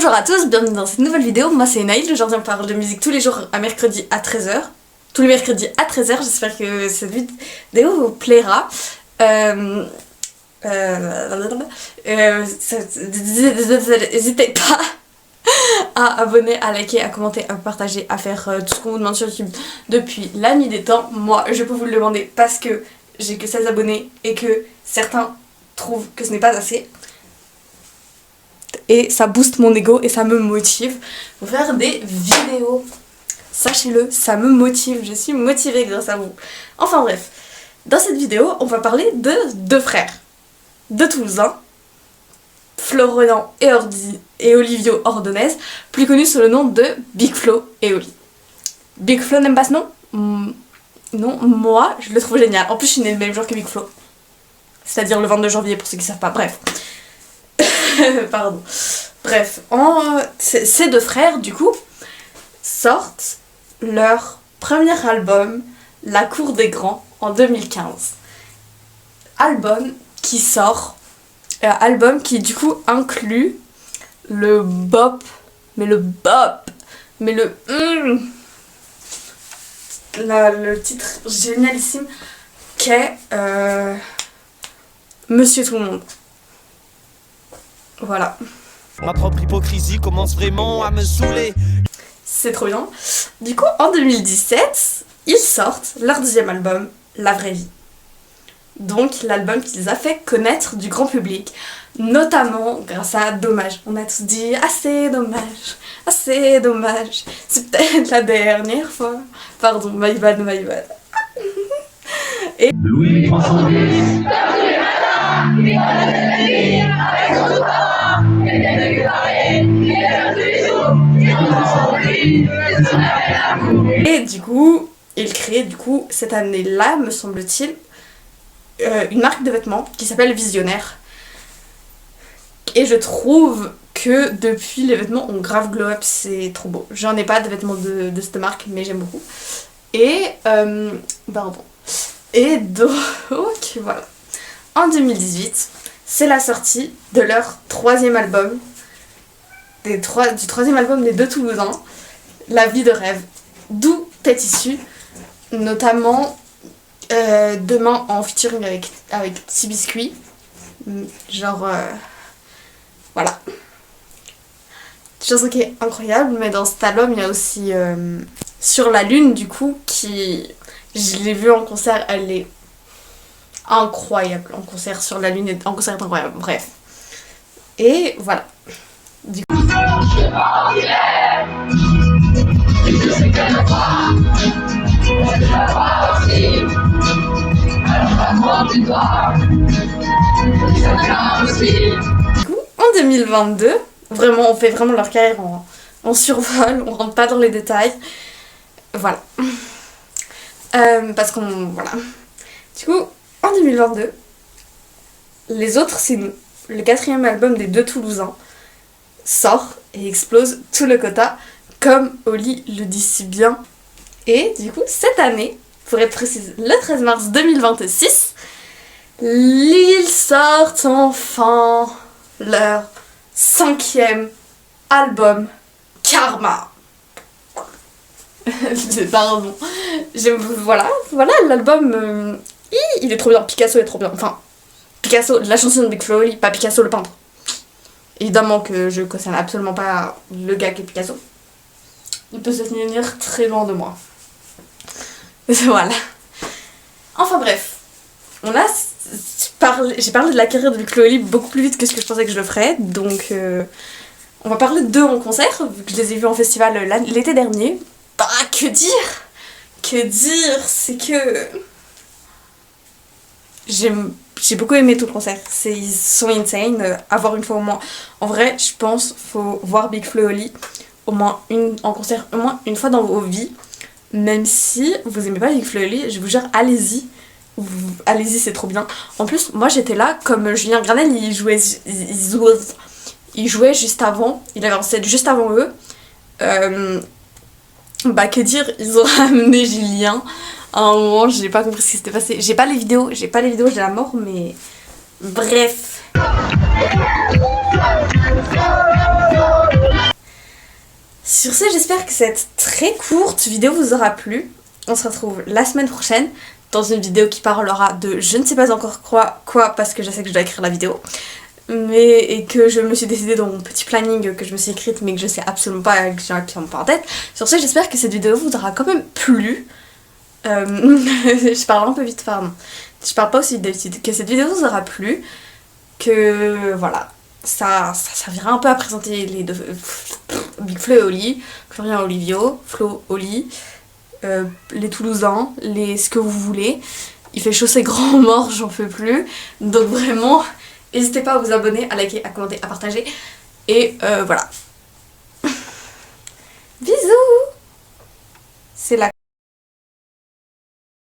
Bonjour à tous, bienvenue dans cette nouvelle vidéo. Moi c'est Naïl, aujourd'hui on parle de musique tous les jours à mercredi à 13h. Tous les mercredis à 13h, j'espère que cette vidéo vous plaira. N'hésitez pas à abonner, à liker, à commenter, à partager, à faire tout ce qu'on vous demande sur YouTube depuis la nuit des temps. Moi je peux vous le demander parce que j'ai que 16 abonnés et que certains trouvent que ce n'est pas assez. Et ça booste mon ego et ça me motive pour faire des vidéos. Sachez-le, ça me motive, je suis motivée grâce à vous. Enfin bref, dans cette vidéo, on va parler de deux frères de Toulousain, Florian et Olivio Ordonez, plus connus sous le nom de Big Flo et Oli. Big Flo n'aime pas ce nom ? Non, moi je le trouve génial. En plus je suis née le même jour que Big Flo. C'est-à-dire le 22 janvier pour ceux qui ne savent pas, bref. Pardon. Bref, ces deux frères, du coup, sortent leur premier album, La Cour des Grands, en 2015. Album qui sort, album qui, du coup, inclut le bop, le titre génialissime qu'est Monsieur Tout le Monde. Voilà. Ma propre hypocrisie commence vraiment à me saouler. C'est trop bien. Du coup, en 2017, ils sortent leur deuxième album, La Vraie Vie. Donc, l'album qui les a fait connaître du grand public, notamment grâce à Dommage. On a tous dit « assez dommage, c'est peut-être la dernière fois ». Pardon, my bad. Et Louis prend son bus, comme tous les matins, il prend la tête à lire, avec son tout parent, il vient de lui parler, il est tous les jours, il reprend son lit, et son appel à vous. Et du coup, il crée cette année-là, me semble-t-il, une marque de vêtements qui s'appelle Visionnaire. Et je trouve que depuis, les vêtements ont grave glow up, c'est trop beau. J'en ai pas de vêtements de cette marque, mais j'aime beaucoup. Et, Et donc, voilà. En 2018, c'est la sortie de leur troisième album, du troisième album des deux Toulousains, La Vie de Rêve, d'où est issu notamment Demain en featuring avec Petit Biscuit. Voilà. Chanson qui est incroyable, mais dans cet album, il y a aussi Sur la Lune, du coup, qui... Je l'ai vue en concert, elle est incroyable. En concert sur la Lune, en concert est incroyable. Bref. Et voilà. Du coup. En 2022, vraiment, on fait vraiment leur carrière en survol, on rentre pas dans les détails. Voilà. Parce qu'on... Voilà. Du coup, en 2022, Les Autres C'est Nous, le quatrième album des deux Toulousains, sort et explose tout le quota, comme Oli le dit si bien. Et du coup, cette année, pour être précise, le 13 mars 2026, ils sortent enfin leur 5e album, Karma. Pardon. Voilà, l'album, il est trop bien. Picasso est trop bien. Enfin, Picasso, la chanson de Big Flo et Oli, pas Picasso le peintre. Évidemment que je cautionne absolument pas le gars qui est Picasso. Il peut se tenir très loin de moi. Voilà. Enfin bref. J'ai parlé de la carrière de Big Flo et Oli beaucoup plus vite que ce que je pensais que je le ferais. Donc, on va parler d'eux en concert, vu que je les ai vus en festival l'été dernier. Bah, que dire, c'est que j'ai beaucoup aimé tout le concert. Ils sont insane, à voir une fois au moins. En vrai, je pense faut voir Big Flo et Oli en concert au moins une fois dans vos vies. Même si vous aimez pas Big Flo et Oli, je vous jure, allez-y. Allez-y, c'est trop bien. En plus, moi j'étais là, comme Julien Granel, il jouait juste avant. Il avait un set juste avant eux. Bah que dire, ils ont ramené Julien. À un moment, j'ai pas compris ce qui s'était passé. J'ai pas les vidéos, j'ai la mort, mais bref. Sur ce, j'espère que cette très courte vidéo vous aura plu. On se retrouve la semaine prochaine dans une vidéo qui parlera de je ne sais pas encore quoi parce que je sais que je dois écrire la vidéo. Et que je me suis décidée dans mon petit planning que je me suis écrite mais que je sais absolument pas, que j'ai absolument pas en tête. Sur ce, j'espère que cette vidéo vous aura quand même plu. Je parle un peu vite, pardon. Je parle pas aussi vite d'habitude. Que cette vidéo vous aura plu. Que voilà, ça servira un peu à présenter les deux. Big Flo et Oli, Florian Olivio, Flo, Oli, les Toulousains, ce que vous voulez. Il fait chaud, c'est grand mort, j'en peux plus. Donc vraiment, n'hésitez pas à vous abonner, à liker, à commenter, à partager. Et voilà.